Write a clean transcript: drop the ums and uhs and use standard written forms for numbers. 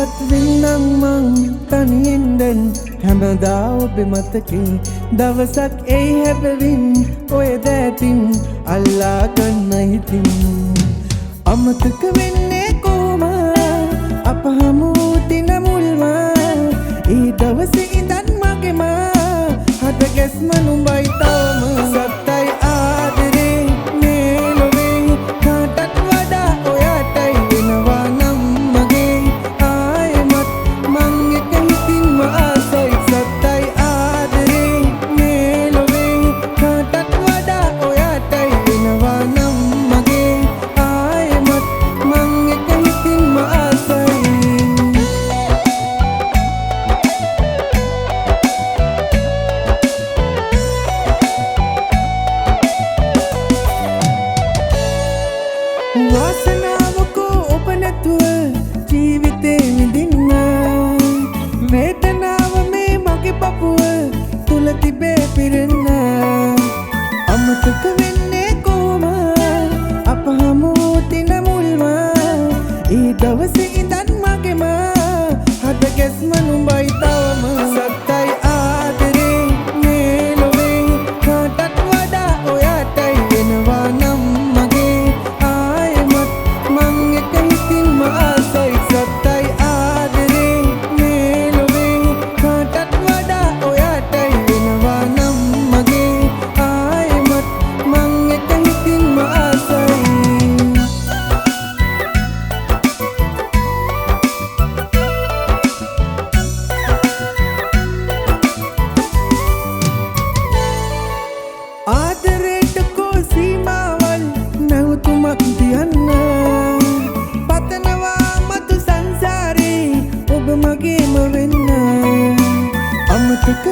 ජීවත් වෙන්නම් මං තනියෙන් දැන් හැමදා ඔබේ මතකේ දවසක් එයි හැබැවින් ඔය දෑතින් අල්ලා ගන්න හිතින් අමතක වෙන්නේ කොහොම අප හමුතින මුල්ම ඒ දවසේ ඉඳන් මගේම හද ගැස්ම නුඹයි තවම සත්තයි ආදරේ මේ ලොවේ කාටත් වඩා ඔයාටයි වෙනවා නම් මගේ ආයෙමත් මං එක හිතින්ම ආසයි සත්තයි ආදරේ මේ ලොවේ කාටත් වඩා ඔයාටයි වෙනවා නම් මගේ ආයෙමත් මං එක හිතින්ම ආසයි වාසනාවකෝ ඔබ නැතුව ජීවිතේ විඳින්න වේදනාව මේ මගේ පපුව තුල තිබේ පිරෙන්න අමතක වෙන්නේ කොහොම අප හමුතින මුල්ම ඒ දවසේ ඉඳන් මගේම හද ගැස්ම නුඹයි තවම සත්තයි ආදරේ මේ ලොවේ කාටත් වඩා ඔයාටයි වෙනවා නම් මගේ ආයෙමත් මං එක හිතින්ම ආසයි සත්තයි ආදරේ මේ ලොවේ කාටත් වඩා ඔයාටයි වෙනවා නම් මගේ ආයෙමත් මං එක හිතින්ම ආසයි ආදරේට කෝ සීමාවල් නැවතුමක් තියන්න පතනවා මතු සංසාරේ ඔබ මගේම වෙන්න අමතක